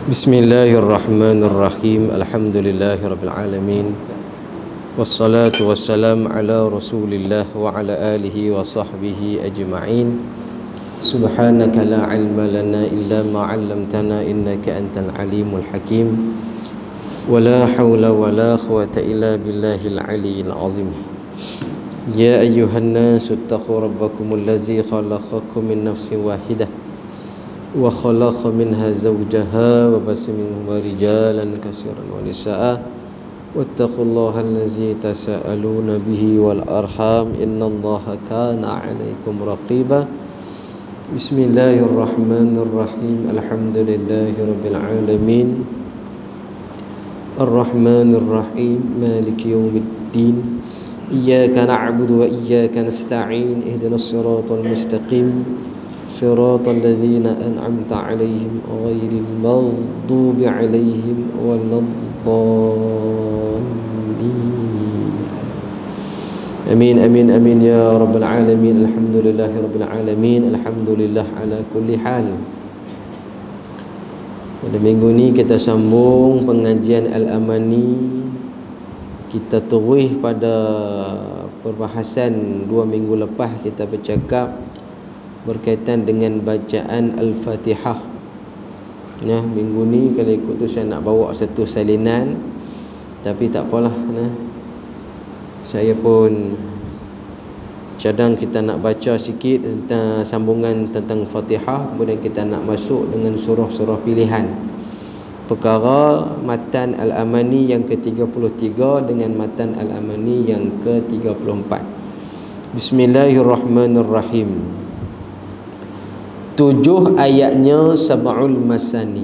Bismillahirrahmanirrahim. Alhamdulillahirabbil alamin. Wassalatu wassalam ala Rasulillah wa ala alihi wa sahbihi ajma'in. Subhanaka la ilma lana illa ma 'allamtana innaka antal alimul hakim. Wa la hawla wa la quwwata illa billahil aliyyil azim. Ya ayyuhan nasu ittaqu rabbakumul ladzi khalaqakum min nafsin wahidah wa khalaqa minha zawjaha wa basa minhuma rijalan katsiran wa nisaa wattaqullaha allazi tasaaluna bihi wal arham innallaha kana 'alaikum raqiba. Bismillahirrahmanirrahim. Alhamdulillahirabbil alamin. Arrahmanirrahim. Maliki yaumiddin. Iyyaka na'budu wa iyyaka nasta'in. Ihdinas siratal mustaqim. صراط الذين أنعمت عليهم غير المغضوب عليهم ولا الضالين. آمين آمين آمين يا رب العالمين. الحمد لله رب العالمين. الحمد لله على كل حال. Pada minggu ni kita sambung pengajian Al-Amani. Kita terus pada perbahasan 2 minggu lepas kita bercakap berkaitan dengan bacaan Al-Fatihah. Nah, minggu ni kalau ikut tu saya nak bawa satu salinan, tapi tak apalah. Nah, saya pun cadang kita nak baca sikit tentang sambungan tentang Fatihah, kemudian kita nak masuk dengan surah-surah pilihan. Perkara matan Al-Amani yang ke-33 dengan matan Al-Amani yang ke-34. Bismillahirrahmanirrahim. 7 ayatnya sab'ul masani.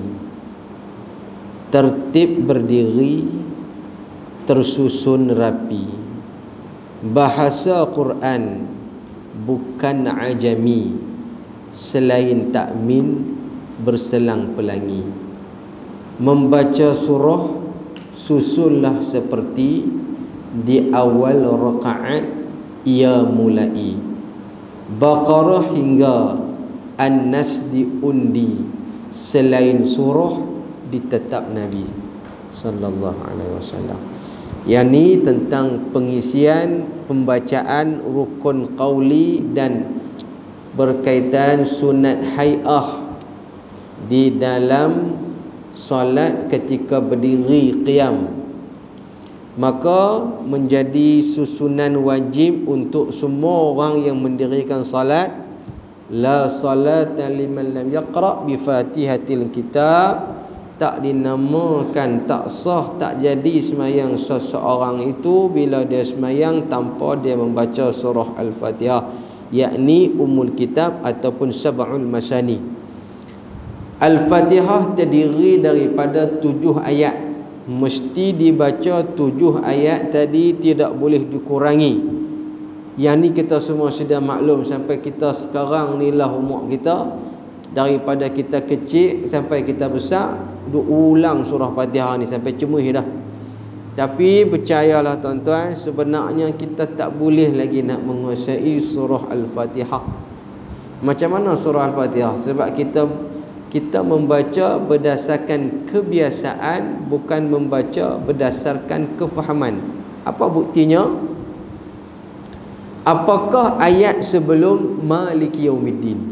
Tertib berdiri, tersusun rapi. Bahasa Quran bukan ajami, selain takmin berselang pelangi. Membaca surah susunlah seperti di awal rakaat ia mulai. Baqarah hingga An-Nas diundi, selain surah ditetap Nabi sallallahu alaihi wasallam. Yang ni tentang pengisian pembacaan rukun qauli dan berkaitan sunat hai'ah di dalam solat ketika berdiri qiyam. Maka menjadi susunan wajib untuk semua orang yang mendirikan solat. La salata liman lam yaqra' bi Fatihatil Kitab. Tak dinamakan, tak sah, tak jadi semayang seseorang itu bila dia semayang tanpa dia membaca surah Al-Fatihah, yakni Ummul Kitab ataupun Sab'ul Masani. Al-Fatihah terdiri daripada 7 ayat. Mesti dibaca 7 ayat tadi, tidak boleh dikurangi. Yang ni kita semua sudah maklum. Sampai kita sekarang ni lah umur kita, daripada kita kecil sampai kita besar, ulang surah Fatihah ni sampai cemuh dah. Tapi percayalah tuan-tuan, sebenarnya kita tak boleh lagi nak menguasai surah Al-Fatihah. Macam mana surah Al-Fatihah? Sebab kita membaca berdasarkan kebiasaan, bukan membaca berdasarkan kefahaman. Apa buktinya? Apakah ayat sebelum Maliki Yaumiddin?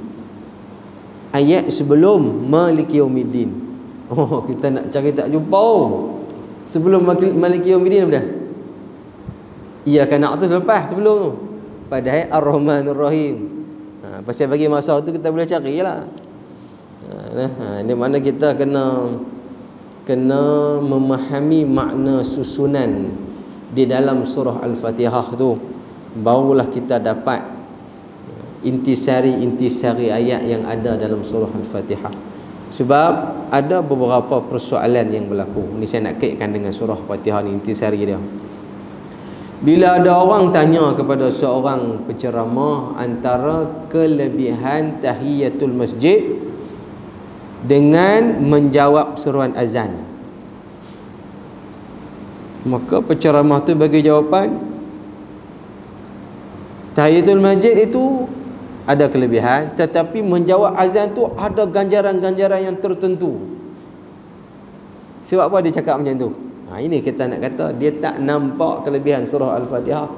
Ayat sebelum Maliki Yaumiddin. Oh, kita nak cari tak jumpa. Sebelum Maliki Yaumiddin apa dah? Iyyaka na'budu lepas sebelum tu. Padahal Ar-Rahmanir-Rahim. Pasal bagi masa tu kita boleh carilah. Ini mana kita kena memahami makna susunan di dalam surah Al-Fatihah tu, barulah kita dapat intisari ayat yang ada dalam surah Al-Fatihah. Sebab ada beberapa persoalan yang berlaku. Ini saya nak kaitkan dengan surah Al-Fatihah ni, intisari dia. Bila ada orang tanya kepada seorang penceramah antara kelebihan tahiyatul masjid dengan menjawab seruan azan, maka penceramah tu bagi jawapan, tahiyatul masjid itu ada kelebihan, tetapi menjawab azan tu ada ganjaran-ganjaran yang tertentu. Sebab apa dia cakap macam tu? Ini kita nak kata dia tak nampak kelebihan surah Al-Fatihah.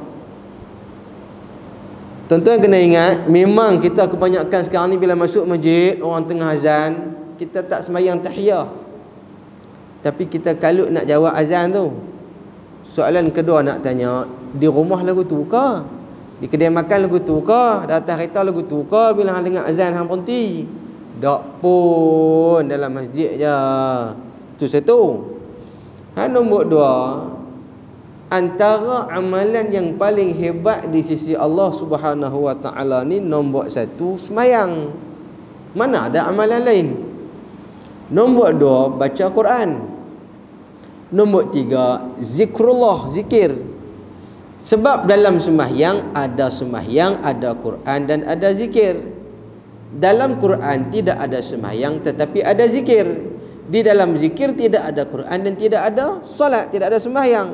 Tuan-tuan kena ingat, memang kita kebanyakan sekarang ni bila masuk masjid, orang tengah azan, kita tak sembahyang tahiyah. Tapi kita kalut nak jawab azan tu. Soalan kedua nak tanya, di rumah lagu tu ke? Di kedai makan lagu tu ke? Di atas kereta lagu tu ke? Bila hang dengar azan hang berhenti? Tak pun, dalam masjid je. Itu satu. Nombor dua, antara amalan yang paling hebat di sisi Allah Subhanahu Wa Taala ni, nombor satu, sembahyang. Mana ada amalan lain? Nombor dua, baca Quran. Nombor tiga, zikrullah, zikir. Sebab dalam sembahyang ada Quran dan ada zikir. Dalam Quran tidak ada sembahyang tetapi ada zikir. Di dalam zikir tidak ada Quran dan tidak ada solat, tidak ada sembahyang.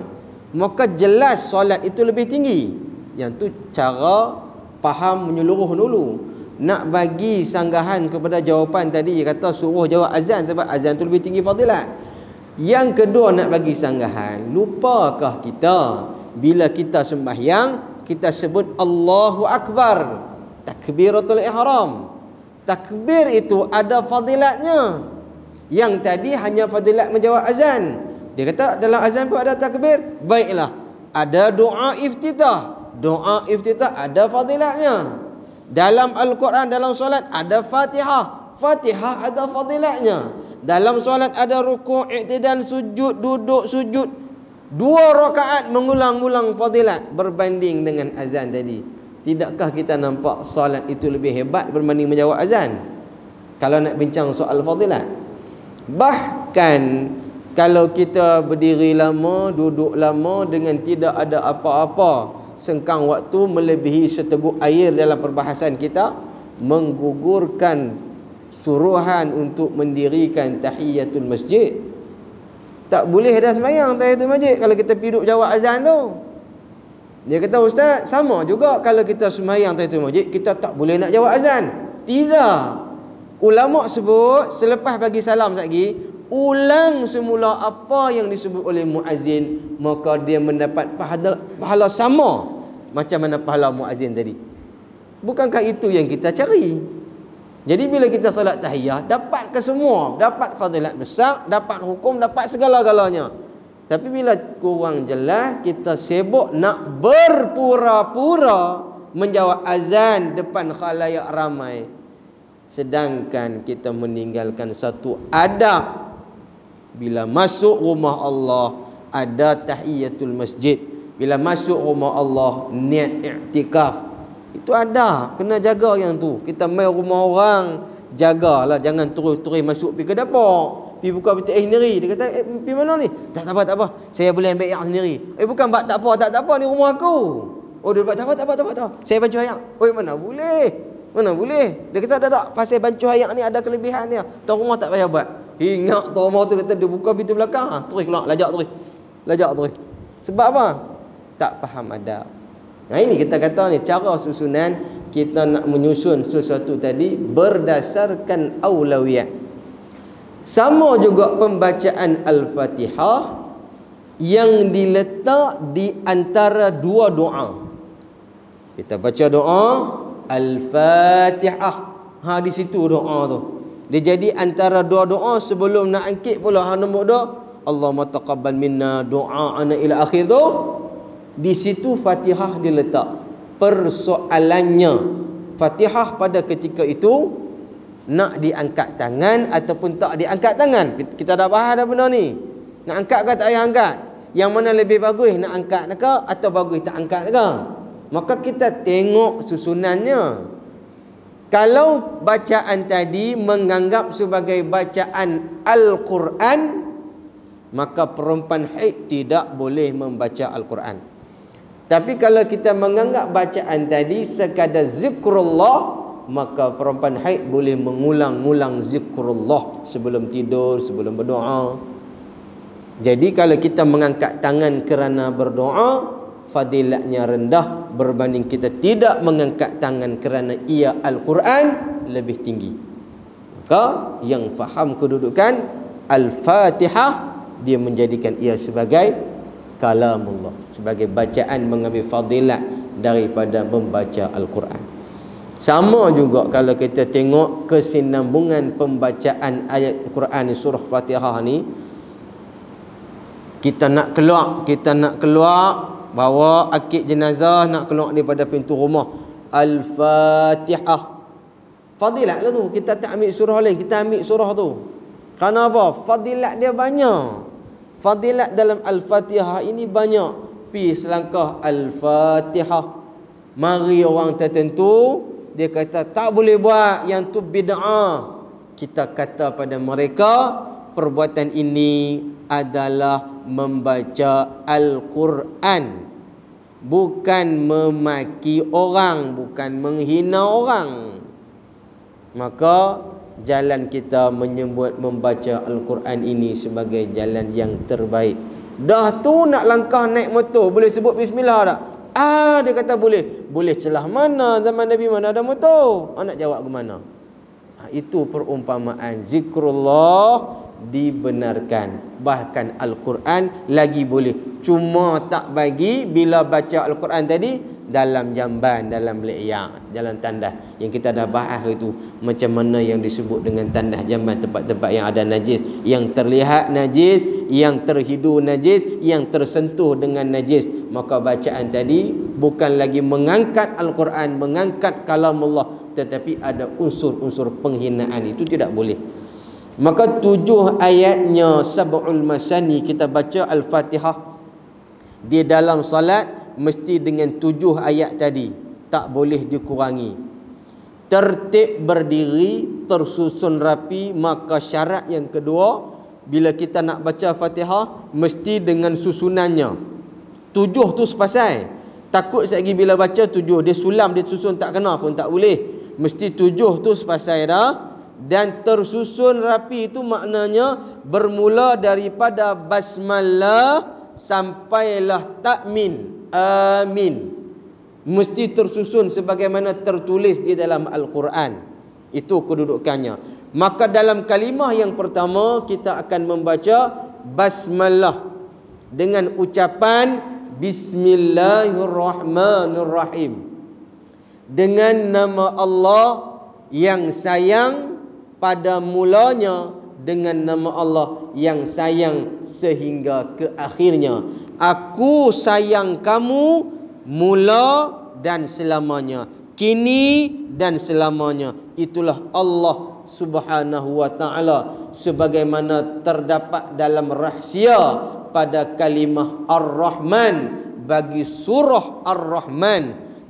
Maka jelas solat itu lebih tinggi. Yang tu cara faham menyeluruh dulu. Nak bagi sanggahan kepada jawapan tadi, kata suruh jawab azan sebab azan tu lebih tinggi fadilat. Yang kedua nak bagi sanggahan, lupakah kita bila kita sembahyang kita sebut Allahu Akbar, takbiratul ihram. Takbir itu ada fadilatnya. Yang tadi hanya fadilat menjawab azan. Dia kata dalam azan pun ada takbir. Baiklah, ada doa iftitah. Doa iftitah ada fadilatnya. Dalam Al-Quran, dalam solat ada Fatihah. Fatihah ada fadilatnya. Dalam solat ada rukuk, i'tidal, sujud, duduk, sujud. 2 rakaat mengulang-ulang fadilat berbanding dengan azan tadi. Tidakkah kita nampak solat itu lebih hebat berbanding menjawab azan? Kalau nak bincang soal fadilat. Bahkan kalau kita berdiri lama, duduk lama dengan tidak ada apa-apa, sengkang waktu melebihi seteguk air dalam perbahasan kita, menggugurkan suruhan untuk mendirikan tahiyatul masjid. Tak boleh dah sembahyang tahiyatul masjid kalau kita piduk jawab azan tu. Dia kata, ustaz, sama juga kalau kita sembahyang tahiyatul masjid, kita tak boleh nak jawab azan. Tidak. Ulama sebut selepas bagi salam lagi, ulang semula apa yang disebut oleh muazzin, maka dia mendapat pahala sama macam mana pahala muazzin tadi. Bukankah itu yang kita cari? Jadi bila kita solat tahiyah, dapat ke semua, dapat fadilat besar, dapat hukum, dapat segala-galanya. Tapi bila kurang jelas, kita sibuk nak berpura-pura menjawab azan depan khalayak ramai, sedangkan kita meninggalkan satu adab. Bila masuk rumah Allah ada tahiyatul masjid. Bila masuk rumah Allah niat i'tikaf. Itu ada, kena jaga yang tu. Kita main rumah orang, jagalah, jangan terus-terus masuk pergi ke dapur, pergi buka peti air sendiri. Dia kata, pergi mana ni? Tak apa, saya boleh ambil air sendiri. Bukan bak tak apa, ni rumah aku. Oh, dia tak apa. Saya baju air. Mana boleh? Dia kata, tak, pasal baju air ni ada kelebihan dia. Tuan rumah tak payah buat. Ingat tuan rumah tu dia buka pintu belakang, terus keluar, lajak terus. Sebab apa? Tak faham adab. Ini kita kata ni, secara susunan kita nak menyusun sesuatu tadi berdasarkan aulawiyat. Sama juga pembacaan Al-Fatihah yang diletak di antara 2 doa. Kita baca doa Al-Fatihah. Di situ doa tu. Dia jadi antara 2 doa sebelum nak angkit pula nombor 2. Allahumma taqabbal minna du'a'ana ila akhir tu. Di situ Fatihah diletak. Persoalannya, Fatihah pada ketika itu nak diangkat tangan ataupun tak diangkat tangan. Kita dah bahas dah benda ni. Nak angkat ke tak payah angkat? Yang mana lebih bagus, nak angkat ke atau bagus tak angkat ke? Maka kita tengok susunannya. Kalau bacaan tadi menganggap sebagai bacaan Al-Quran, maka perempuan haid tidak boleh membaca Al-Quran. Tapi kalau kita menganggap bacaan tadi sekadar zikrullah, maka perempuan haid boleh mengulang-ulang zikrullah sebelum tidur, sebelum berdoa. Jadi kalau kita mengangkat tangan kerana berdoa, fadilatnya rendah berbanding kita tidak mengangkat tangan kerana ia Al-Quran lebih tinggi. Maka yang faham kedudukan Al-Fatihah, dia menjadikan ia sebagai kalamullah, sebagai bacaan mengambil fadilat daripada membaca Al-Quran. Sama juga kalau kita tengok kesinambungan pembacaan ayat Al-Quran di surah Fatihah ni, kita nak keluar bawa akik jenazah, nak keluar daripada pintu rumah, Al-Fatihah, fadilat lah tu. Kita tak ambil surah lain, kita ambil surah tu. Kerana apa? Fadilat dia banyak. Fadilat dalam Al-Fatihah ini banyak. Pi selangkah Al-Fatihah, mari orang tertentu dia kata tak boleh buat, yang tu bid'ah. Kita kata pada mereka, perbuatan ini adalah membaca Al-Quran, bukan memaki orang, bukan menghina orang. Maka jalan kita menyebut membaca Al-Quran ini sebagai jalan yang terbaik. Dah tu nak langkah naik motor, boleh sebut bismillah tak? Dia kata boleh. Boleh celah mana? Zaman Nabi mana ada motor? Nak jawab ke mana? Itu perumpamaan zikrullah dibenarkan. Bahkan Al-Quran lagi boleh. Cuma tak bagi bila baca Al-Quran tadi dalam jamban, dalam le'yak, dalam tandas. Yang kita dah bahas itu, macam mana yang disebut dengan tandas jamban, tempat-tempat yang ada najis, yang terlihat najis, yang terhidu najis, yang tersentuh dengan najis. Maka bacaan tadi bukan lagi mengangkat Al-Quran, mengangkat kalamullah, tetapi ada unsur-unsur penghinaan. Itu tidak boleh. Maka 7 ayatnya sab'ul masani kita baca Al-Fatihah di dalam salat mesti dengan 7 ayat tadi, tak boleh dikurangi. Tertib berdiri tersusun rapi. Maka syarat yang kedua, bila kita nak baca Fatihah mesti dengan susunannya. 7 tu sepasai. Takut sekali bila baca 7 dia sulam, dia susun tak kena pun tak boleh. Mesti 7 tu sepasai dah. Dan tersusun rapi itu maknanya bermula daripada basmalah sampailah takmin, amin. Mesti tersusun sebagaimana tertulis di dalam Al-Quran. Itu kedudukannya. Maka dalam kalimah yang pertama kita akan membaca basmalah dengan ucapan Bismillahirrahmanirrahim, dengan nama Allah yang sayang pada mulanya, dengan nama Allah yang sayang sehingga ke akhirnya. Aku sayang kamu mula dan selamanya, kini dan selamanya. Itulah Allah Subhanahu wa ta'ala, sebagaimana terdapat dalam rahsia pada kalimah Ar-Rahman bagi surah Ar-Rahman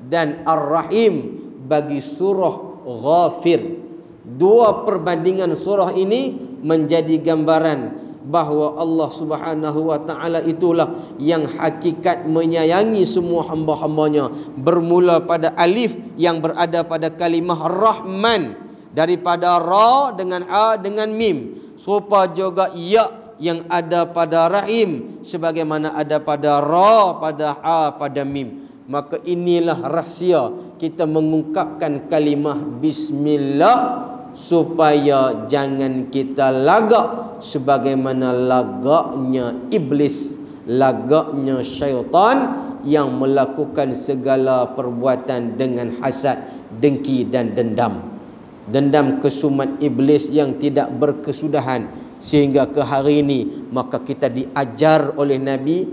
dan Ar-Rahim bagi surah Ghafir. 2 perbandingan surah ini menjadi gambaran bahawa Allah Subhanahu wa ta'ala itulah yang hakikat menyayangi semua hamba-hambanya. Bermula pada alif yang berada pada kalimah Rahman, daripada Ra dengan A dengan Mim, serupa juga Ya yang ada pada Rahim sebagaimana ada pada Ra, pada A, pada Mim. Maka inilah rahsia kita mengungkapkan kalimah Bismillah, supaya jangan kita lagak sebagaimana lagaknya iblis, lagaknya syaitan yang melakukan segala perbuatan dengan hasad, dengki dan dendam. Dendam kesumat iblis yang tidak berkesudahan sehingga ke hari ini. Maka kita diajar oleh Nabi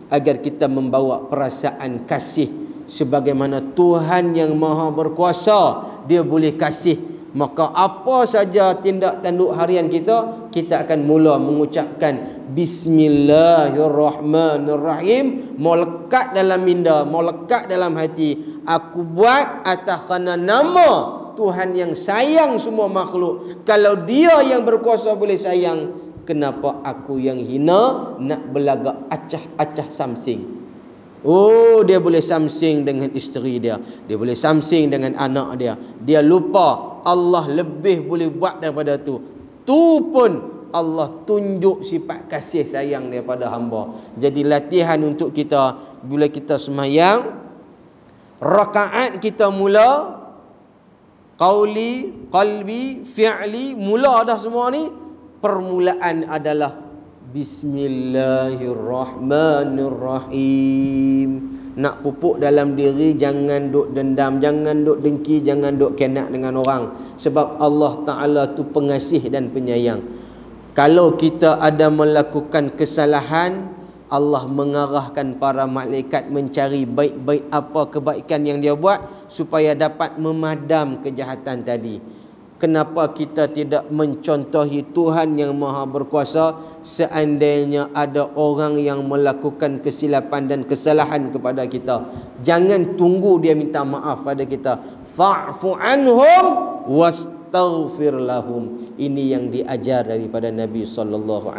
agar kita membawa perasaan kasih sebagaimana Tuhan yang Maha Berkuasa dia boleh kasih. Maka apa saja tindak tanduk harian kita, kita akan mula mengucapkan Bismillahirrahmanirrahim. Mau lekat dalam minda, mau lekat dalam hati. Aku buat atas kerana nama Tuhan yang sayang semua makhluk. Kalau dia yang berkuasa boleh sayang, kenapa aku yang hina nak berlagak acah-acah samsing? Oh, dia boleh samsing dengan isteri dia, dia boleh samsing dengan anak dia. Dia lupa Allah lebih boleh buat daripada tu. Tu pun Allah tunjuk sifat kasih sayang daripada hamba. Jadi latihan untuk kita bila kita sembahyang, rakaat kita mula qauli, qalbi, fi'li, mula dah semua ni. Permulaan adalah Bismillahirrahmanirrahim. Nak pupuk dalam diri, jangan duk dendam, jangan duk dengki, jangan duk kenak dengan orang. Sebab Allah Ta'ala tu pengasih dan penyayang. Kalau kita ada melakukan kesalahan, Allah mengarahkan para malaikat mencari baik-baik apa kebaikan yang dia buat supaya dapat memadam kejahatan tadi. Kenapa kita tidak mencontohi Tuhan yang Maha Berkuasa seandainya ada orang yang melakukan kesilapan dan kesalahan kepada kita? Jangan tunggu dia minta maaf pada kita. Fa'fu anhum wastaghfir lahum. Ini yang diajar daripada Nabi SAW.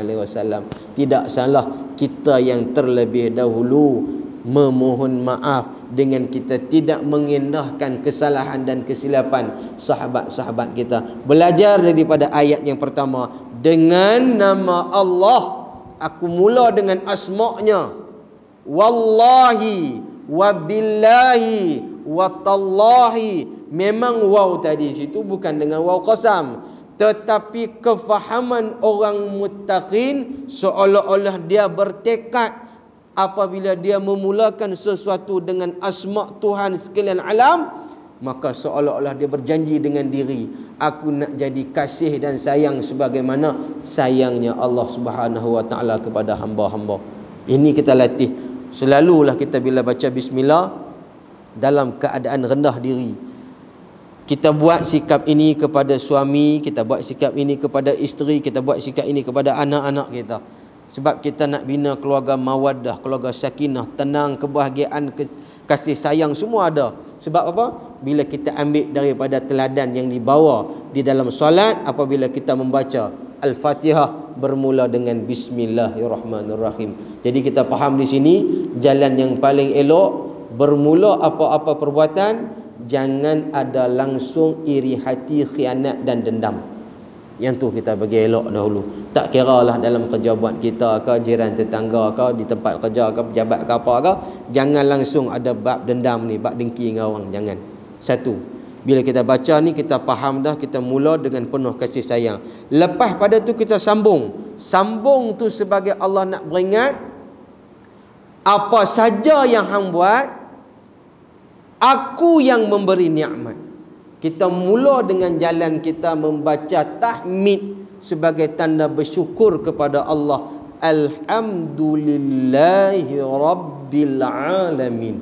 Tidak salah kita yang terlebih dahulu memohon maaf dengan kita tidak mengendahkan kesalahan dan kesilapan sahabat-sahabat kita. Belajar daripada ayat yang pertama, dengan nama Allah, aku mula dengan asma'nya, wallahi wabillahi watallahi. Memang waw tadi situ bukan dengan waw qasam, tetapi kefahaman orang muttaqin seolah-olah dia bertekad apabila dia memulakan sesuatu dengan asma' Tuhan sekalian alam, maka seolah-olah dia berjanji dengan diri, aku nak jadi kasih dan sayang sebagaimana sayangnya Allah Subhanahu Wa Taala kepada hamba-hamba. Ini kita latih. Selalulah kita bila baca bismillah dalam keadaan rendah diri. Kita buat sikap ini kepada suami, kita buat sikap ini kepada isteri, kita buat sikap ini kepada anak-anak kita. Sebab kita nak bina keluarga mawaddah, keluarga sakinah, tenang, kebahagiaan, kasih sayang, semua ada. Sebab apa? Bila kita ambil daripada teladan yang dibawa di dalam solat, apabila kita membaca Al-Fatihah bermula dengan Bismillahirrahmanirrahim. Jadi kita faham di sini jalan yang paling elok bermula apa-apa perbuatan, jangan ada langsung iri hati, khianat dan dendam. Yang tu kita bagi elok dahulu. Tak kira lah dalam kerja buat kita ke, jiran tetangga ke, di tempat kerja ke, pejabat ke apa ke, jangan langsung ada bab dendam ni, bab dengki dengan orang. Jangan. Satu, bila kita baca ni kita faham dah, kita mula dengan penuh kasih sayang. Lepas pada tu kita sambung. Sambung tu sebagai Allah nak beringat, apa saja yang hang buat, aku yang memberi nikmat. Kita mula dengan jalan kita membaca tahmid sebagai tanda bersyukur kepada Allah. Alhamdulillahi Rabbil Alamin.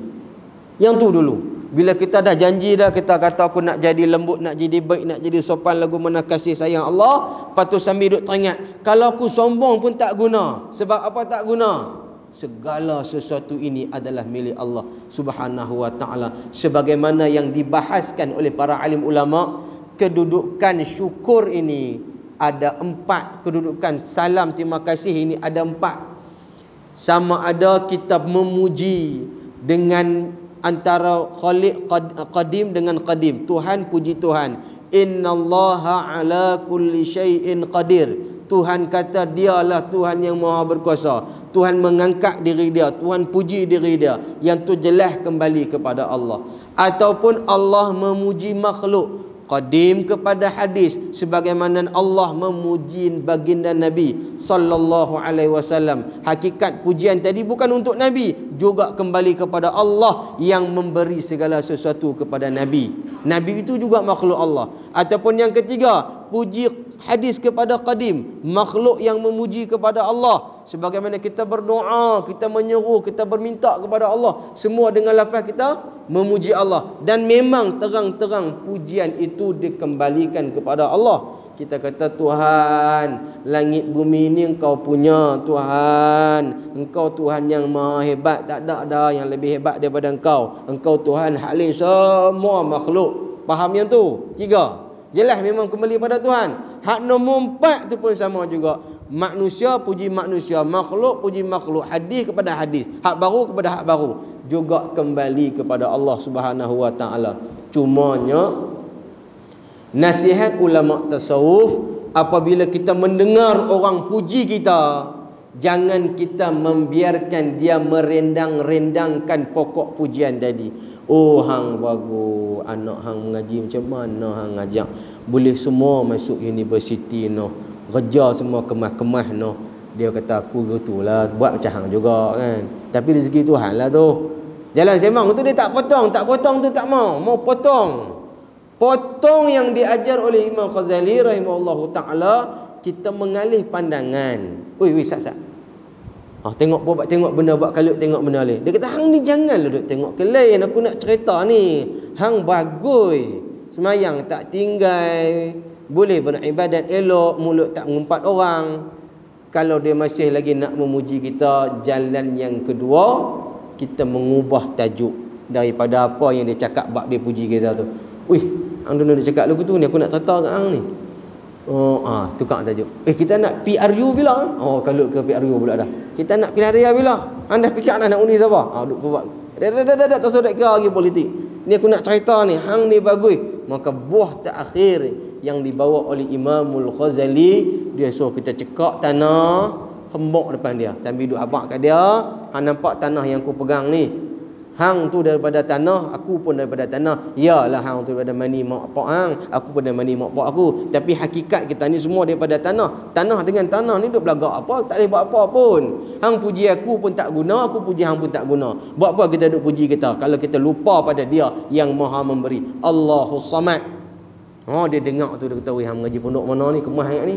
Yang tu dulu. Bila kita dah janji dah, kita kata aku nak jadi lembut, nak jadi baik, nak jadi sopan, lagu mana kasih sayang Allah. Lepas tu sambil duk teringat, kalau aku sombong pun tak guna. Sebab apa tak guna? Segala sesuatu ini adalah milik Allah Subhanahu Wa Taala. Sebagaimana yang dibahaskan oleh para alim ulama, kedudukan syukur ini ada 4. Kedudukan salam terima kasih ini ada 4. Sama ada kita memuji dengan antara Khaliq Qadim dengan Qadim. Tuhan, puji Tuhan. Innallaha ala kulli syai'in qadir. Tuhan kata dialah Tuhan yang Maha Berkuasa. Tuhan mengangkat diri dia, Tuhan puji diri dia. Yang tu jelas kembali kepada Allah. Ataupun Allah memuji makhluk. Qadim kepada hadis sebagaimana Allah memuji baginda Nabi sallallahu alaihi wasallam. Hakikat pujian tadi bukan untuk Nabi, juga kembali kepada Allah yang memberi segala sesuatu kepada Nabi. Nabi itu juga makhluk Allah. Ataupun yang ketiga, puji hadis kepada Qadim, makhluk yang memuji kepada Allah. Sebagaimana kita berdoa, kita menyeru, kita berminta kepada Allah, semua dengan lafaz kita memuji Allah. Dan memang terang-terang pujian itu dikembalikan kepada Allah. Kita kata, Tuhan, langit bumi ini Engkau punya, Tuhan. Engkau Tuhan yang maha hebat, tak ada yang lebih hebat daripada Engkau. Engkau Tuhan halim semua makhluk. Faham yang tu? 3. Jelas memang kembali pada Tuhan. Hak nombor 4 tu pun sama juga. Manusia puji manusia, makhluk puji makhluk, hadis kepada hadis, hak baru kepada hak baru, juga kembali kepada Allah Subhanahu Wa Taala. Cumanya nasihat ulama tasawuf, apabila kita mendengar orang puji kita, Jangan kita membiarkan dia merendang-rendangkan pokok pujian tadi. Oh, hang bagus, anak hang mengaji macam mana hang ngajak. Boleh semua masuk universiti no. Kerja semua kemas-kemas no. Dia kata aku gitulah, buat macam hang juga kan. Tapi rezeki Tuhan lah tu. Jalan sembang tu dia tak potong tu tak mau potong. Potong yang diajar oleh Imam Ghazali rahimahullahu taala, kita mengalih pandangan. Oi sat. Tengok benda buat kalut, tengok benda lain. Dia kata hang ni janganlah duk tengok ke lain, aku nak cerita ni. Hang bagus. Semayang tak tinggal, boleh beribadat elok, mulut tak mengumpat orang. Kalau dia masih lagi nak memuji kita, jalan yang kedua, kita mengubah tajuk daripada apa yang dia cakap bab dia puji kita tu. Wih, hang dulu dia cakap lagu tu ni, aku nak cerita kat hang ni. Tukar tajuk. Kita nak PRU bila? Kalau ke PRU pula dah. Kita nak pilihan raya bila? Anda fikir nak undi siapa? Duk buat. Dah tak sudah kira lagi politik. Ni aku nak cerita ni, hang ni bagus. Maka buah terakhir yang dibawa oleh Imamul Ghazali, dia suruh kita cekak tanah, hembok depan dia. Sambil duk abak kat dia, hang nampak tanah yang aku pegang ni. Hang tu daripada tanah, aku pun daripada tanah. Yalah hang tu daripada mani mak pak hang, aku pun daripada mani mak pak aku. Tapi hakikat kita ni semua daripada tanah. Tanah dengan tanah ni duk belagak apa, tak boleh buat apa pun. Hang puji aku pun tak guna, aku puji hang pun tak guna. Buat apa kita duk puji kita kalau kita lupa pada dia yang Maha memberi. Allahus Samad. Dia dengar tu, dia kata, "Weh, hang mengaji pondok mana ni? Kemah sangat ni."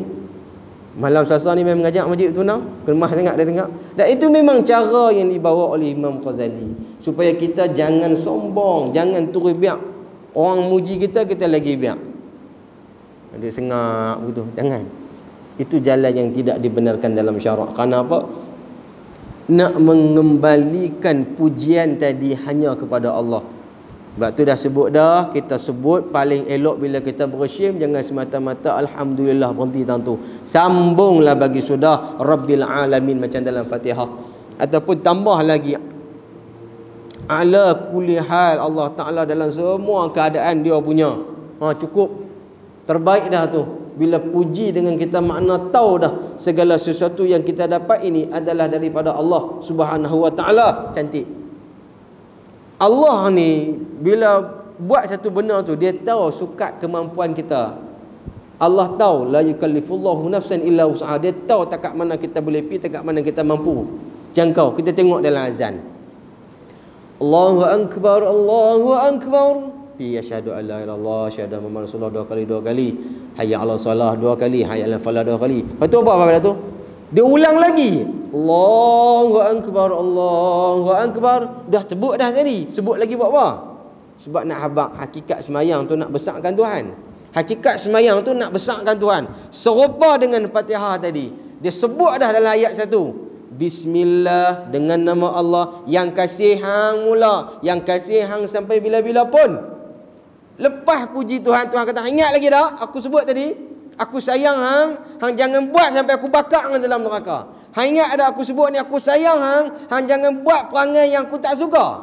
Malam Selasa ni memang mengajak masjid tunang, kemah sangat dia dengar. Dan itu memang cara yang dibawa oleh Imam Ghazali, supaya kita jangan sombong, jangan terus biar orang muji kita lagi biar. Dia sengak begitu, jangan. Itu jalan yang tidak dibenarkan dalam syarak. Kerana apa? Nak mengembalikan pujian tadi hanya kepada Allah. Sebab tu dah sebut dah, kita sebut paling elok bila kita bersyim, jangan semata-mata alhamdulillah berhenti tentu. Sambunglah bagi sudah Rabbil Alamin macam dalam Fatihah. Ataupun tambah lagi ala kulli hal, Allah Ta'ala dalam semua keadaan dia punya. Cukup. Terbaik dah tu. Bila puji dengan kita makna tahu dah segala sesuatu yang kita dapat ini adalah daripada Allah Subhanahu Wa Ta'ala. Cantik. Allah ni bila buat satu benda tu, dia tahu sukat kemampuan kita. Allah tahu la yukallifullahu nafsan illa wus'aha. Dia tahu takat mana kita boleh pergi, takat mana kita mampu jangkau. Kita tengok dalam azan, Allahu akbar, Allahu akbar. Pi asyhadu an la ilaha illallah, asyhadu anna Muhammadar Rasulullah dua kali. Hayya 'alas salah dua kali, hayya 'alal falah dua kali. Lepas tu apa pada tu? Dia ulang lagi. Allahu akbar, Allahu akbar. Dah sebut dah tadi. Sebut lagi buat apa? Sebab nak habaq hakikat semayang tu nak besarkan Tuhan. Hakikat semayang tu nak besarkan Tuhan. Serupa dengan Fatihah tadi. Dia sebut dah dalam ayat 1. Bismillah, dengan nama Allah yang kasih hang mula, yang kasih hang sampai bila-bila pun. Lepas puji Tuhan, Tuhan kata, ingat lagi dah aku sebut tadi? Aku sayang hang jangan buat sampai aku bakar dengan dalam neraka. Hang ingat ada aku sebut ni, aku sayang hang jangan buat perangai yang aku tak suka.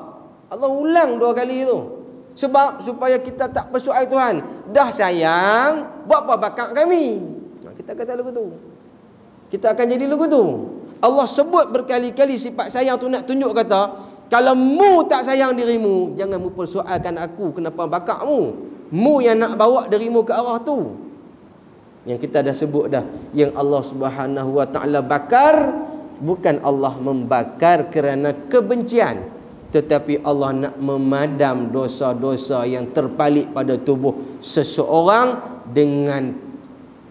Allah ulang 2 kali tu. Sebab supaya kita tak persoal Tuhan. Dah sayang, buat apa bakar kami? Kita kata lagu tu. Kita akan jadi lagu tu. Allah sebut berkali-kali sifat sayang tu, nak tunjuk kata, kalau mu tak sayang dirimu, jangan mu persoalkan aku kenapa bakar mu. Mu yang nak bawa dirimu ke arah tu. Yang kita dah sebut dah, yang Allah Subhanahu Wa Ta'ala bakar, bukan Allah membakar kerana kebencian, tetapi Allah nak memadam dosa-dosa yang terpalit pada tubuh seseorang dengan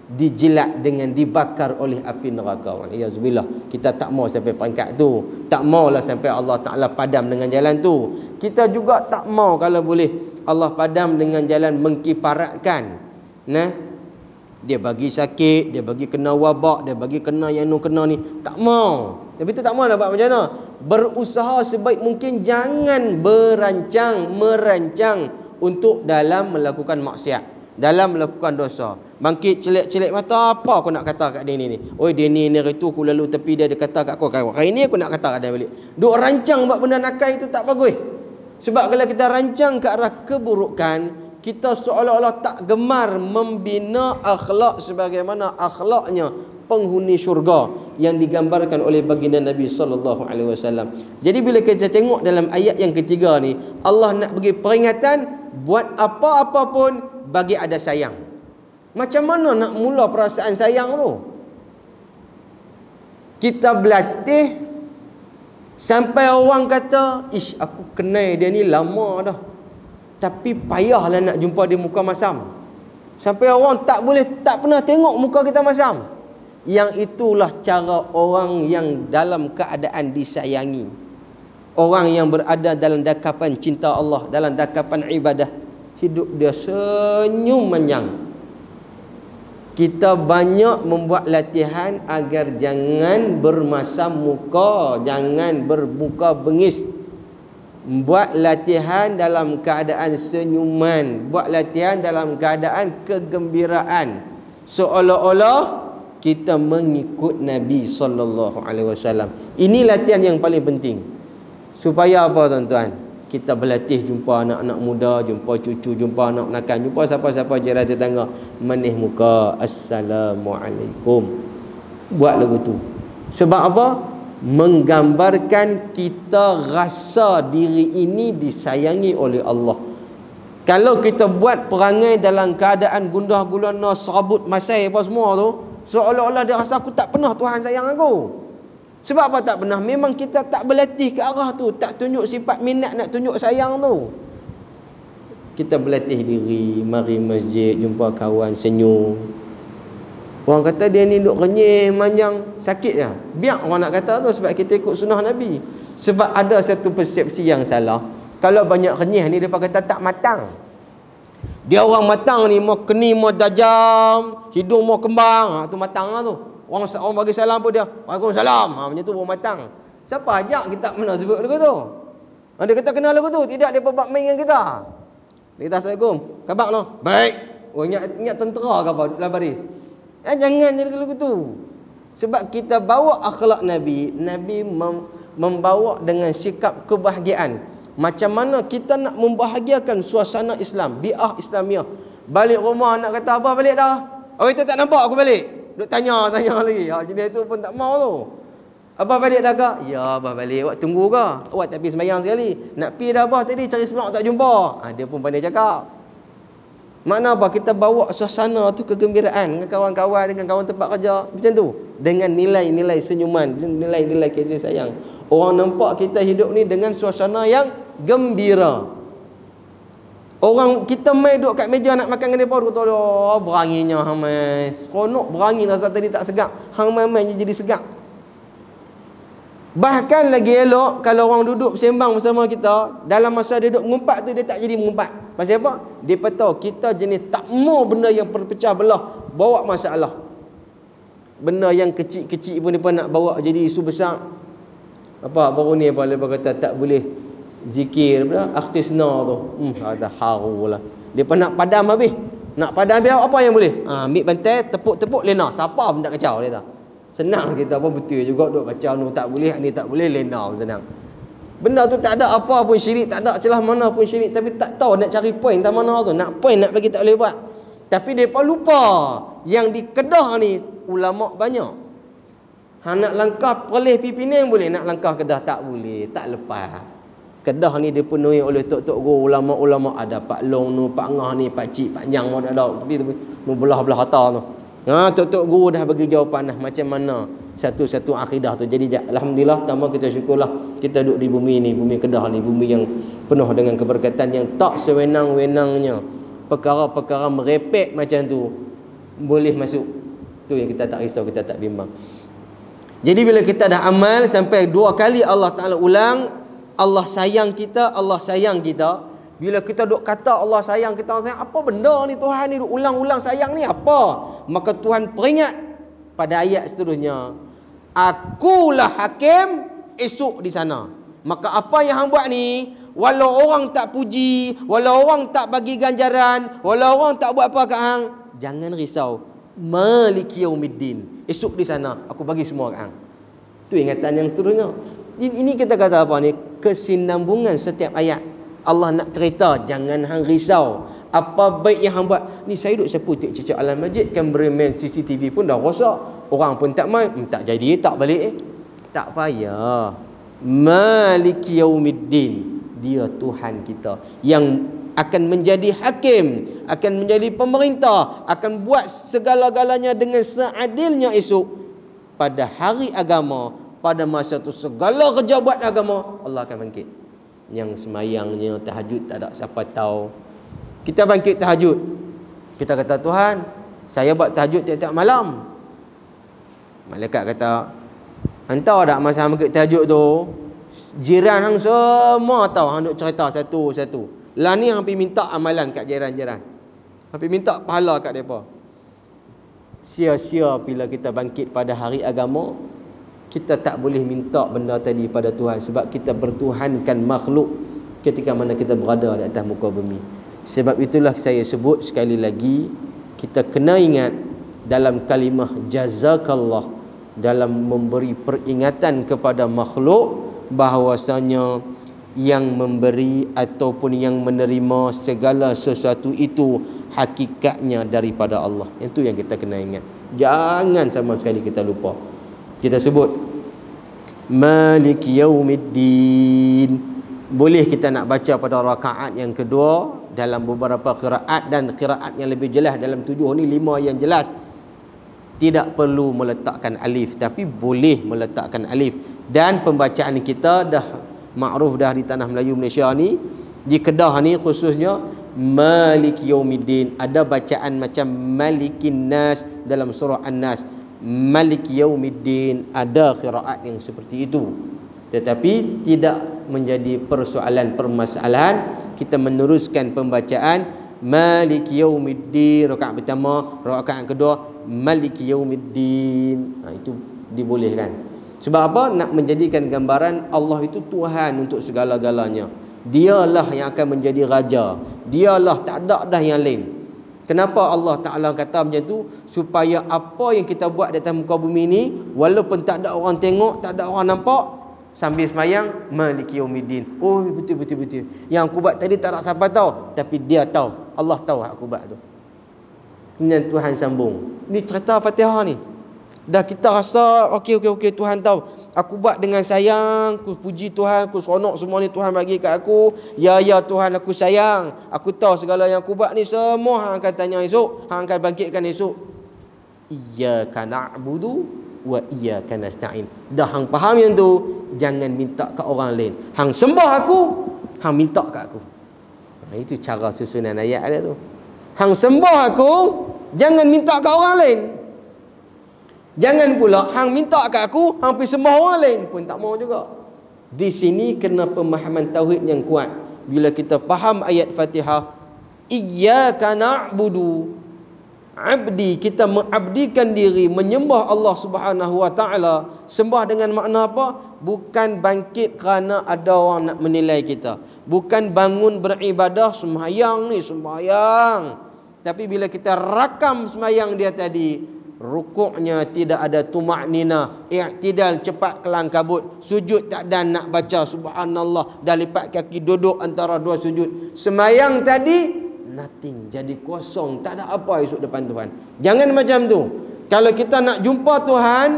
dijilat, dengan dibakar oleh api neraka. Waliyazbillah. Kita tak mau sampai peringkat tu. Tak maulah sampai Allah Ta'ala padam dengan jalan tu. Kita juga tak mau kalau boleh Allah padam dengan jalan mengkiparatkan. Dia bagi sakit, dia bagi kena wabak, dia bagi kena yang kena ni. Tak mau. Tapi tu tak mau nak buat macam mana? Berusaha sebaik mungkin jangan merancang untuk dalam melakukan maksiat, dalam melakukan dosa. Bangkit celek-celek mata, apa aku nak kata kat dia ni? Oi, dia ni hari tu aku lalu tepi dia kata kat aku. Hari ni aku nak kata kat dia balik. Duk rancang buat benda nakal itu tak bagus. Sebab kalau kita rancang ke arah keburukan, kita seolah-olah tak gemar membina akhlak sebagaimana akhlaknya penghuni syurga yang digambarkan oleh baginda Nabi sallallahu alaihi wasallam. Jadi bila kita tengok dalam ayat yang ketiga ni, Allah nak bagi peringatan, buat apa-apa pun bagi ada sayang. Macam mana nak mula perasaan sayang tu? Kita berlatih sampai orang kata, ish, aku kenal dia ni lama dah, tapi payahlah nak jumpa dia muka masam. Sampai orang tak pernah tengok muka kita masam. Yang itulah cara orang yang dalam keadaan disayangi, orang yang berada dalam dakapan cinta Allah, dalam dakapan ibadah, hidup dia senyum manyang. Kita banyak membuat latihan agar jangan bermasam muka, jangan bermuka bengis. Buat latihan dalam keadaan senyuman, buat latihan dalam keadaan kegembiraan, seolah-olah kita mengikut Nabi sallallahu alaihi wasallam. Ini latihan yang paling penting. Supaya apa tuan-tuan? Kita berlatih jumpa anak-anak muda, jumpa cucu, jumpa anak nakan, jumpa siapa-siapa jiran tetangga, manis muka, assalamualaikum. Buat lagu tu. Sebab apa? Menggambarkan kita rasa diri ini disayangi oleh Allah. Kalau kita buat perangai dalam keadaan gundah gulana, serabut masai apa semua tu, seolah-olah dia rasa aku tak pernah Tuhan sayang aku. Sebab apa tak pernah? Memang kita tak berlatih ke arah tu, tak tunjuk sifat minat nak tunjuk sayang tu. Kita berlatih diri, mari masjid, jumpa kawan, senyum. Orang kata dia ni duk renyih, manjang, sakit lah. Biar orang nak kata tu, sebab kita ikut sunnah Nabi. Sebab ada satu persepsi yang salah. Kalau banyak renyih ni, dia kata tak matang. Dia orang matang ni, mau keni, mau tajam, hidung mau kembang, tu matang lah tu. Orang bagi salam pun dia, Waalaikumsalam. Macam tu orang matang. Siapa ajak kita pernah sebut lagu tu? Dia kata kenal lagu tu. Tidak, dia bab main dengan kita. Dia kata Assalamualaikum. Khabar no? Baik. Oh, ingat tentera ke apa? Duduk dalam baris. Jangan jadi lagu tu. Sebab kita bawa akhlak Nabi. Nabi membawa dengan sikap kebahagiaan. Macam mana kita nak membahagiakan suasana Islam, bi'ah Islamiah. Balik rumah nak kata apa balik dah? Oh, itu tak nampak aku balik. Duk tanya lagi. Jenis tu pun tak mau tu. Abah balik dah ke? Ya, abah balik. Awak tunggu ke? Awak tak pergi sembahyang sekali. Nak pergi dah abah tadi, cari selok tak jumpa. Dia pun pandai cakap. Makna apa? Kita bawa suasana tu kegembiraan dengan kawan-kawan, dengan kawan tempat kerja. Macam tu. Dengan nilai-nilai senyuman, nilai-nilai kasih sayang. Orang nampak kita hidup ni dengan suasana yang gembira. Orang kita mai duduk kat meja nak makan dengan mereka, kata, oh, beranginya hang mai. Seronok berangi rasa tadi tak segak. Hang mai jadi segak. Bahkan lagi elok kalau orang duduk sembang bersama kita, dalam masa dia duduk mengumpat tu, dia tak jadi mengumpat. Pasal apa? Dia tahu kita jenis tak mau benda yang perpecah belah, bawa masalah. Benda yang kecil-kecil pun dia nak bawa jadi isu besar. Apa baru ni apa lepas kata tak boleh zikir dah akhtisna tu. Ada harulah. Dia pun nak padam habis. Nak padam habis apa yang boleh? Ambil bantai, tepuk-tepuk lena. Siapa pun tak kacau dia tak. Senang kita apa betul juga duk baca ni tak boleh, ni tak boleh, lena senang. Benda tu tak ada apa pun syirik, tak ada celah mana pun syirik, tapi tak tahu nak cari point tak mana tu. Nak point nak bagi tak boleh buat. Tapi depa lupa yang di Kedah ni ulama banyak. Nak langkah Perlis pi Penang boleh, nak langkah Kedah tak boleh, tak lepas. Kedah ni dipenuhi oleh tok-tok guru, ulama-ulama. Ada Pak Long tu, Pak Ngah ni, Pak Cik, Pak Jang pun ada. Tapi tu belah-belah harta tu. Tok-tok guru dah bagi jawapan dah macam mana satu-satu akidah tu. Jadi alhamdulillah, pertama kita syukurlah kita duduk di bumi ni, bumi Kedah ni, bumi yang penuh dengan keberkatan yang tak sewenang-wenangnya. Perkara-perkara merepek macam tu boleh masuk. Tu yang kita tak risau, kita tak bimbang. Jadi bila kita dah amal sampai 2 kali Allah Ta'ala ulang, Allah sayang kita, Allah sayang kita. Bila kita duk kata Allah sayang kita, Allah sayang, apa benda ni Tuhan ni duk ulang-ulang sayang ni apa? Maka Tuhan peringat pada ayat seterusnya, akulah hakim esok di sana. Maka apa yang hang buat ni, walau orang tak puji, walau orang tak bagi ganjaran, walau orang tak buat apa kat hang, jangan risau. Maliki yaumiddin. Esok di sana aku bagi semua kat hang. Tu ingatan yang seterusnya. Ini kita kata apa ni? Kesinambungan setiap ayat. Allah nak cerita, jangan hang risau. Apa baik yang hang buat. Ni saya duduk sapu cecak alam masjid, kameraman CCTV pun dah rosak. orang pun tak mai, tak jadi, tak balik. Tak payah. Maliki yaumiddin. Dia Tuhan kita yang akan menjadi hakim, akan menjadi pemerintah, akan buat segala-galanya dengan seadilnya esok pada hari agama. Pada masa tu segala kerja buat agama, Allah akan bangkit. Yang semayangnya tahajud tak ada siapa tahu. Kita bangkit tahajud, kita kata, Tuhan, saya buat tahajud tiap-tiap malam. Malaikat kata, entah tak masa bangkit tahajud tu, jiran hang semua tahu, hang duk cerita satu-satu. Lah ni hampir minta amalan kat jiran-jiran, hampir minta pahala kat mereka. Sia-sia bila kita bangkit pada hari agama, kita tak boleh minta benda tadi pada Tuhan, sebab kita bertuhankan makhluk ketika mana kita berada di atas muka bumi. Sebab itulah saya sebut sekali lagi, kita kena ingat dalam kalimah jazakallah, dalam memberi peringatan kepada makhluk bahawasanya yang memberi ataupun yang menerima segala sesuatu itu hakikatnya daripada Allah. Itu yang kita kena ingat. Jangan sama sekali kita lupa. Kita sebut Maliki yaumiddin. Boleh kita nak baca pada rakaat yang kedua dalam beberapa qiraat, dan qiraat yang lebih jelas dalam 7 ni 5 yang jelas tidak perlu meletakkan alif, tapi boleh meletakkan alif. Dan pembacaan kita dah makruf dah di tanah Melayu Malaysia ni, di Kedah ni khususnya, Maliki yaumiddin. Ada bacaan macam Malikin Nas dalam surah An-Nas, Maliki yaumiddin, ada qiraat yang seperti itu. Tetapi tidak menjadi permasalahan kita meneruskan pembacaan Maliki yaumiddin rakaat pertama, rakaat kedua Maliki yaumiddin. Itu dibolehkan. Sebab apa? Nak menjadikan gambaran Allah itu Tuhan untuk segala-galanya. Dialah yang akan menjadi raja. Dialah, tak ada dah yang lain. Kenapa Allah Ta'ala kata macam tu? Supaya apa yang kita buat di atas muka bumi ni, walaupun tak ada orang tengok, tak ada orang nampak, sambil semayang Maliki yaumiddin. Oh, betul. Yang aku buat tadi tak ada siapa tahu, tapi dia tahu. Allah tahu aku buat tu. Kemudian Tuhan sambung. Ni cerita Fatihah ni. Dah kita rasa okey, Tuhan tahu. Aku buat dengan sayang, aku puji Tuhan, aku seronok semua ni Tuhan bagi kat aku. Ya Tuhan, aku sayang. Aku tahu segala yang aku buat ni semua hang akan tanya esok, hang akan bangkitkan esok. Iyyaka na'budu wa iyyaka nasta'in. Dah hang faham yang tu, jangan minta kat orang lain. Hang sembah aku, hang minta kat aku. Itu cara susunan ayat dia tu. Hang sembah aku, jangan minta kat orang lain. Jangan pula hang minta kat aku, hang pergi sembah orang lain pun tak mau juga. Di sini kena pemahaman tauhid yang kuat. Bila kita faham ayat Fatihah, iyyaka na'budu, abdi, kita mengabdikan diri, menyembah Allah Subhanahu wa taala. Sembah dengan makna apa? Bukan bangkit kerana ada orang nak menilai kita. Bukan bangun beribadah sembahyang ni sembahyang. Tapi bila kita rakam sembahyang dia tadi, rukuknya tidak ada tumaknina, i'tidal cepat kelang kabut, sujud tak ada nak baca subhanallah, dah lipat kaki duduk antara dua sujud. Semayang tadi nothing, jadi kosong, tak ada apa esok depan Tuhan. Jangan macam tu. Kalau kita nak jumpa Tuhan,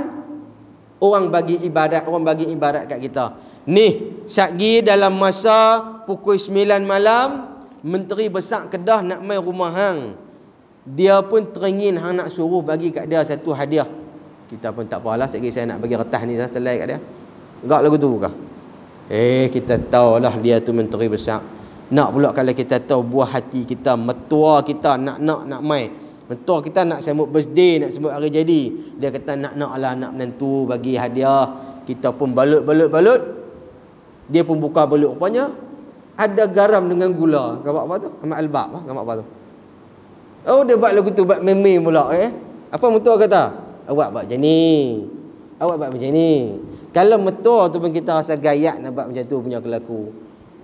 orang bagi ibarat kat kita. Ni satgi dalam masa pukul 9 malam, Menteri Besar Kedah nak mai rumah hang. Dia pun teringin hang nak suruh bagi kat dia satu hadiah. Kita pun tak apalah, sekali saya nak bagi retah ni selai kat dia. Enggak lagu tu bukan? Kita tahulah dia tu menteri besar. Nak pula kalau kita tahu buah hati kita, metua kita nak mai. Metua kita nak sambut birthday, nak sambut hari jadi. Dia kata nak lah nak menantu bagi hadiah. Kita pun balut. Dia pun buka balut, rupanya ada garam dengan gula. Gambar apa tu? Amat albab lah, gambar apa tu? Oh, dia buat lagu tu, buat meme pula. Apa mentua kata? Awak buat macam ni. Awak buat macam ni. Kalau mentua tu pun kita rasa gayak nak buat macam tu punya kelaku.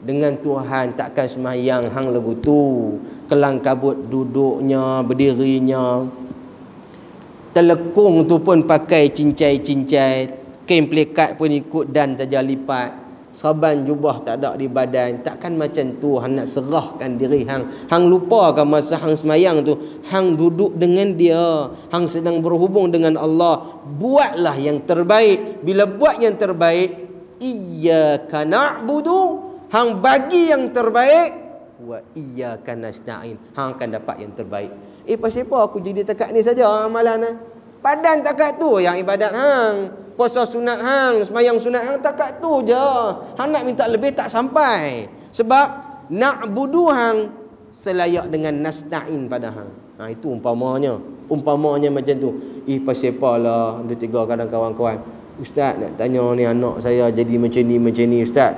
Dengan Tuhan takkan semayang hang lagu tu. Kelang kabut duduknya, berdirinya. Telekung tu pun pakai cincai-cincai. Kain pelikat pun ikut dan saja lipat. Saban jubah tak ada di badan. Takkan macam tu hang nak serahkan diri hang. Hang lupakan masa hang semayang tu, hang duduk dengan dia, hang sedang berhubung dengan Allah. Buatlah yang terbaik. Bila buat yang terbaik, iyyaka na'budu, hang bagi yang terbaik, wa iyyaka nasta'in, hang akan dapat yang terbaik. Pasal apa aku jadi takat ni saja amalan? Padan takat tu yang ibadat hang. Puasa sunat hang, semayang sunat hang, takat tu je. Hang nak minta lebih tak sampai. Sebab na'budu hang selayak dengan nasta'in pada hang. Itu umpamanya. Umpamanya macam tu. Pasal apalah ada tiga kadang kawan-kawan, Ustaz nak tanya ni anak saya jadi macam ni Ustaz.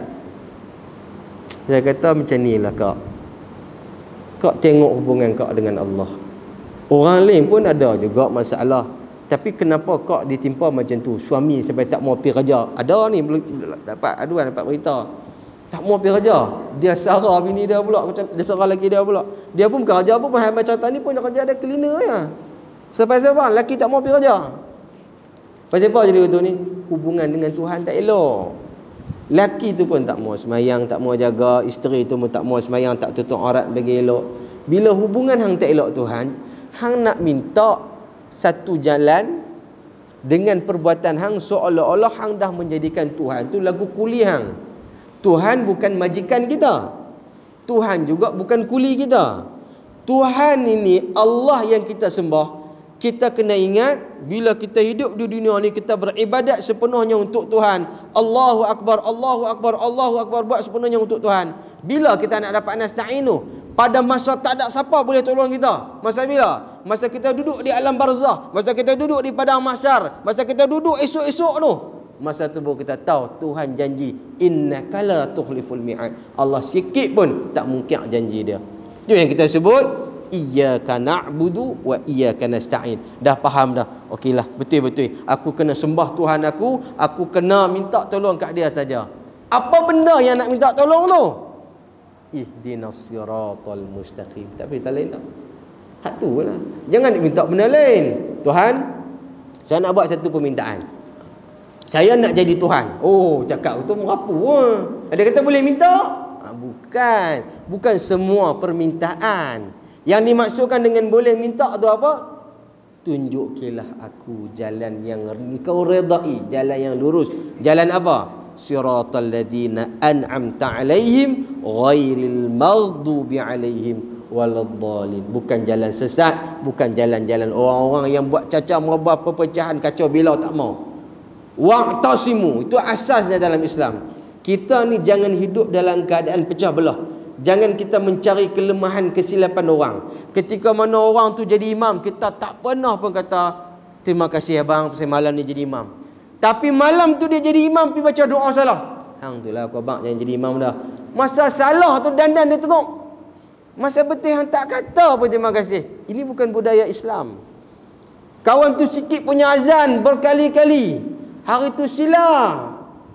Saya kata macam ni lah kak. Kak tengok hubungan kak dengan Allah. Orang lain pun ada juga masalah. Tapi kenapa kak ditimpa macam tu? Suami sampai tak mau pergi kerja. Ada ni dapat aduan, dapat berita. Tak mau pergi kerja. Dia sarah bini dia pula. Dia sarah lelaki dia pula. Dia pun bukan kerja apa pun. Macam tadi pun dia kerja ada cleaner ya. Sebab lelaki tak mau pergi kerja. Pasal apa jadi tu ni? Hubungan dengan Tuhan tak elok. Lelaki tu pun tak mau semayang, tak mau jaga. Isteri tu pun tak mau semayang, tak tutup aurat bagi elok. Bila hubungan hang tak elok Tuhan, hang nak minta satu jalan dengan perbuatan hang seolah-olah hang dah menjadikan Tuhan tu lagu kuli hang. Tuhan bukan majikan kita. Tuhan juga bukan kuli kita. Tuhan ini Allah yang kita sembah. Kita kena ingat bila kita hidup di dunia ni, kita beribadat sepenuhnya untuk Tuhan. Allahu Akbar, Allahu Akbar, Allahu Akbar, buat sepenuhnya untuk Tuhan. Bila kita nak dapat nasta'inu? Pada masa tak ada siapa boleh tolong kita. Masa bila? Masa kita duduk di alam barzah, masa kita duduk di padang mahsyar, masa kita duduk esok-esok tu. Masa tu baru kita tahu Tuhan janji, innaka la tukhliful mi'ad. Allah sikit pun tak mungkin janji dia. Itu yang kita sebut iyyaka na'budu wa iyyaka nasta'in. Dah faham dah. Okeylah, betul-betul. Aku kena sembah Tuhan aku kena minta tolong kat dia saja. Apa benda yang nak minta tolong tu? Ihdinas siratal mustaqim. Tak boleh tak lain tak? Hak tu lah. Jangan minta benda lain. Tuhan, saya nak buat satu permintaan. Saya nak jadi Tuhan. Oh, cakap tu merapu lah. Ada kata boleh minta? Bukan semua permintaan. Yang dimaksudkan dengan boleh minta tu apa? Tunjukilah aku jalan yang engkau redai, jalan yang lurus. Jalan apa? Siratal ladzina an'amta 'alaihim ghairil maghdubi 'alaihim waladdallin. Bukan jalan sesat, bukan jalan-jalan orang-orang yang buat cacah merabah, perpecahan, kacau bilau, tak mau. Wa'tasimu, itu asasnya dalam Islam. Kita ni jangan hidup dalam keadaan pecah belah. Jangan kita mencari kelemahan, kesilapan orang. Ketika mana orang tu jadi imam, kita tak pernah pun kata terima kasih abang pasal malam ni jadi imam. Tapi malam tu dia jadi imam, pergi baca doa salah. Hang tu lah aku abang jangan jadi imam dah. Masa salah tu dandan dia tengok. Masa betul hang tak kata pun terima kasih. Ini bukan budaya Islam. Kawan tu sikit punya azan berkali-kali. Hari tu sila.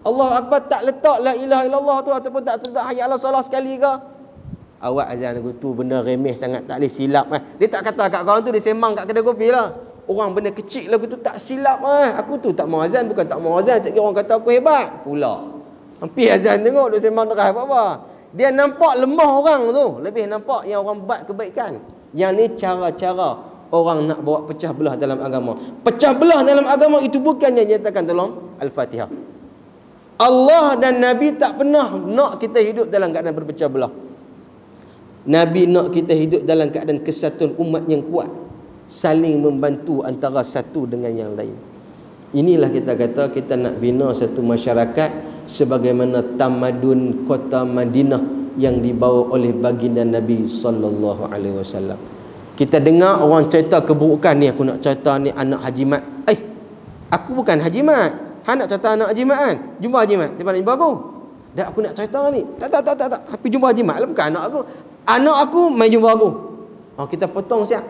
Allah Akbar tak letak la ilaha illallah tu ataupun tak letak hayya ala salah sekali ke? Awak azan lagu tu benda remeh sangat, tak boleh silap. Dia tak kata kat kawan tu, dia sembang kat kedai kopi lah. Orang benda kecil lagu tu tak silap. Aku tu tak mau azan, bukan tak mau azan. Sekali orang kata aku hebat pula. Hampir azan tengok dia sembang deras apa-apa. Dia nampak lemah orang tu. Lebih nampak yang orang buat kebaikan. Yang ni cara-cara orang nak bawa pecah belah dalam agama. Pecah belah dalam agama itu bukan yang nyatakan dalam Al-Fatihah. Allah dan Nabi tak pernah nak kita hidup dalam keadaan berpecah belah. Nabi nak kita hidup dalam keadaan kesatuan umat yang kuat, saling membantu antara satu dengan yang lain. Inilah kita kata kita nak bina satu masyarakat sebagaimana tamadun kota Madinah yang dibawa oleh baginda Nabi sallallahu alaihi wasallam. Kita dengar orang cerita keburukan ni, aku nak cerita ni anak Haji Mat. Aku bukan Haji Mat. Han nak cerita anak Haji Mat kan? Jumpa Haji Mat. Dia nak jumpa aku. Dah aku nak cerita ni. Tak. Tapi jumpa Haji Mat lah, bukan anak aku. Anak aku main jumpa aku. Kita potong siap.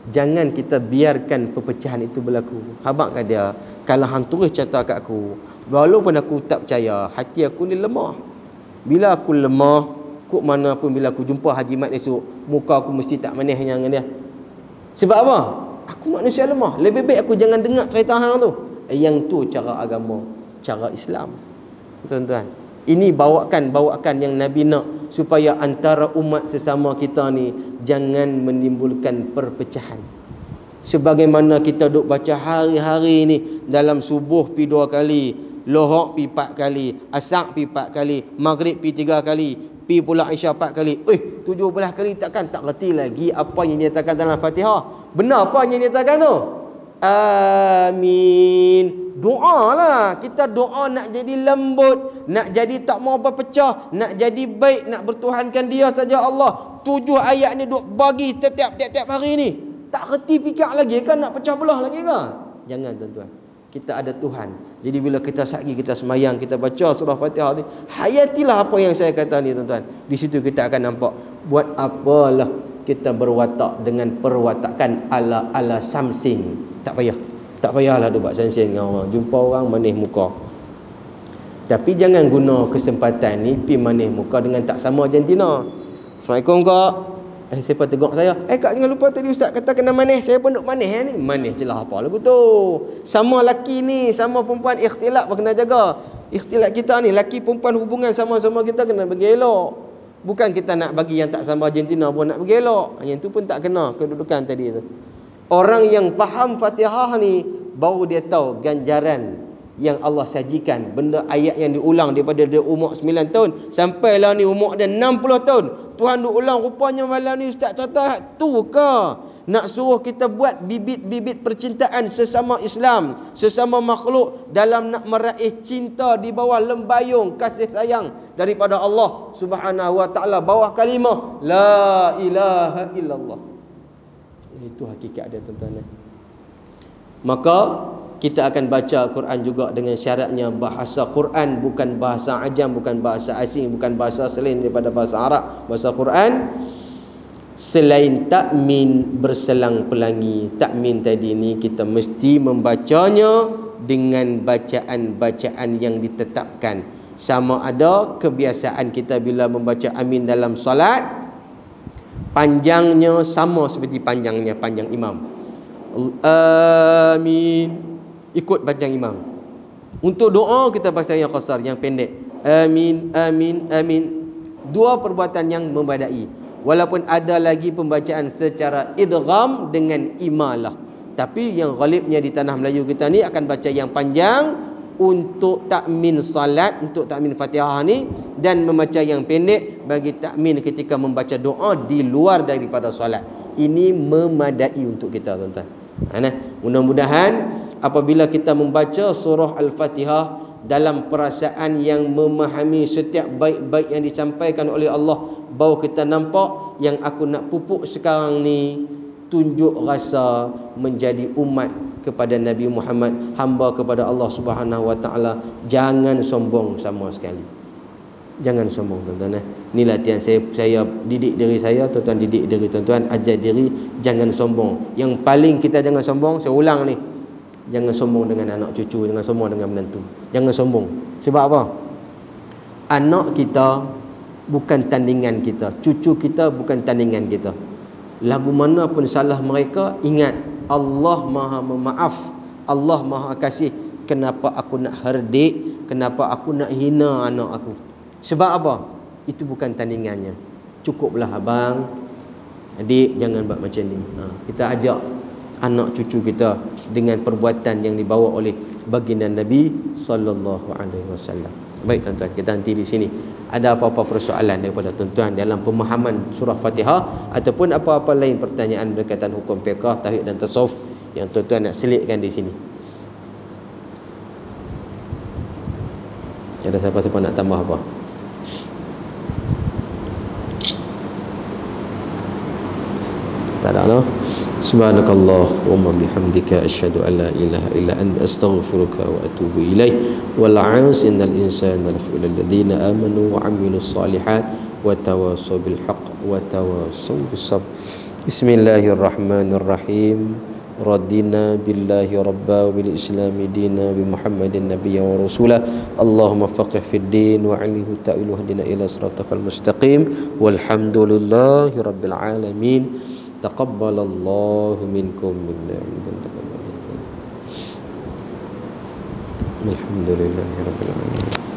Jangan kita biarkan perpecahan itu berlaku. Habaq kat dia, kalau hang terus cerita kat aku, walaupun aku tak percaya, hati aku ni lemah. Bila aku lemah, kok mana pun bila aku jumpa Haji Mat esok, muka aku mesti tak manihnya dengan dia. Sebab apa? Aku manusia lemah. Lebih baik aku jangan dengar cerita hang tu. Yang tu cara agama. cara Islam. Tuan-tuan, ini bawakan yang Nabi nak, supaya antara umat sesama kita ni jangan menimbulkan perpecahan. Sebagaimana kita duk baca hari-hari ni, dalam subuh pi 2 kali, lohok pi 4 kali, asar pi 4 kali, maghrib pi 3 kali, pi pula Isya 4 kali. 17 kali takkan tak reti lagi apa yang dinyatakan dalam Fatihah. Benar apa yang dinyatakan tu? Amin. Doa lah. Kita doa nak jadi lembut, nak jadi tak mau berpecah, nak jadi baik, nak bertuhankan dia saja Allah. 7 ayat ni duk bagi tiap-tiap hari ni. Tak reti fikir lagi kan, nak pecah belah lagi kan? Jangan tuan-tuan. Kita ada Tuhan. Jadi bila kita sakit, kita semayang, kita baca surah Fatihah ni, hayatilah apa yang saya kata ni tuan-tuan. Di situ kita akan nampak buat apalah kita berwatak dengan perwatakan ala Samsing. Tak payahlah dia buat samsing dengan orang. Jumpa orang manis muka. Tapi jangan guna kesempatan ni pi manis muka dengan tak sama Argentina. Assalamualaikum kak. Siapa tegur saya? Kak jangan lupa tadi ustaz kata kena manis. Saya pun duk manis ni. Manis celah apa lagu tu. Sama laki ni, sama perempuan ikhtilat pun kena jaga. Ikhtilat kita ni, laki perempuan hubungan sama-sama kita kena bagi elok. Bukan kita nak bagi yang tak sama Argentina pun nak bagi elok. Yang tu pun tak kena kedudukan tadi tu. Orang yang faham Fatihah ni baru dia tahu ganjaran yang Allah sajikan. Benda ayat yang diulang daripada dia umur 9 tahun sampailah ni umur dia 60 tahun. Tuhan diulang rupanya malam ni ustaz contoh tu ke? Nak suruh kita buat bibit-bibit percintaan sesama Islam, sesama makhluk dalam nak meraih cinta di bawah lembayung kasih sayang daripada Allah Subhanahu wa taala, bawah kalimah la ilaha illallah. Itu hakikat dia tuan-tuan. Maka kita akan baca Quran juga dengan syaratnya bahasa Quran bukan bahasa ajam, bukan bahasa asing, bukan bahasa selain daripada bahasa Arab, bahasa Quran. Selain takmin berselang pelangi, takmin tadi ni kita mesti membacanya dengan bacaan-bacaan yang ditetapkan. Sama ada kebiasaan kita bila membaca amin dalam solat, panjangnya sama seperti panjang imam. Amin, ikut panjang imam. Untuk doa kita baca yang qasar, yang pendek. Amin, amin, amin. 2 perbuatan yang membadai. Walaupun ada lagi pembacaan secara idgham dengan imalah. Tapi yang ghalibnya di tanah Melayu kita ni akan baca yang panjang untuk takmin salat, untuk takmin Fatihah ni, dan membaca yang pendek bagi takmin ketika membaca doa di luar daripada solat. Ini memadai untuk kita tuan-tuan. Mudah-mudahan apabila kita membaca surah Al-Fatihah dalam perasaan yang memahami setiap baik-baik yang disampaikan oleh Allah, baru kita nampak yang aku nak pupuk sekarang ni tunjuk rasa menjadi umat kepada Nabi Muhammad, hamba kepada Allah Subhanahu wa taala. Jangan sombong sama sekali. Jangan sombong tuan-tuan. Ni latihan saya didik diri saya, tuan-tuan didik diri tuan-tuan, ajar diri jangan sombong. Yang paling kita jangan sombong, saya ulang ni. Jangan sombong dengan anak cucu, jangan sombong dengan menantu. Jangan sombong. Sebab apa? Anak kita bukan tandingan kita, cucu kita bukan tandingan kita. Lagu mana pun salah mereka, ingat Allah Maha Memaaf, Allah Maha Kasih. Kenapa aku nak herdik? Kenapa aku nak hina anak aku? Sebab apa? Itu bukan tandingannya. Cukuplah abang, adik, jangan buat macam ni. Kita ajak anak cucu kita dengan perbuatan yang dibawa oleh baginda Nabi sallallahu alaihi wasallam. Baik tuan-tuan, kita henti di sini. Ada apa-apa persoalan daripada tuan-tuan dalam pemahaman surah Fatihah ataupun apa-apa lain pertanyaan berkaitan hukum fiqh, tauhid dan tasawuf yang tuan-tuan nak selitkan di sini? Ada siapa-siapa nak tambah apa? Tak ada, no? Subhanakallahumma bihamdika asyhadu an la ilaha illa anta astaghfiruka wa atubu ilaik. Wal 'as innal insana lafi alladhina amanu wa 'amilus solihat wa tawassaw bil haqq wa tawassaw bis sabr. Bismillahirrahmanirrahim. Radina billahi rabba wa bil islami dina bi Muhammadin nabiyya wa rasula. Allahumma faqih fid din wa 'allimhu ta'wil wahdina ila siratal mustaqim. Walhamdulillahi rabbil alamin. Taqabbalallahu minkum minna. Alhamdulillahirabbil alamin.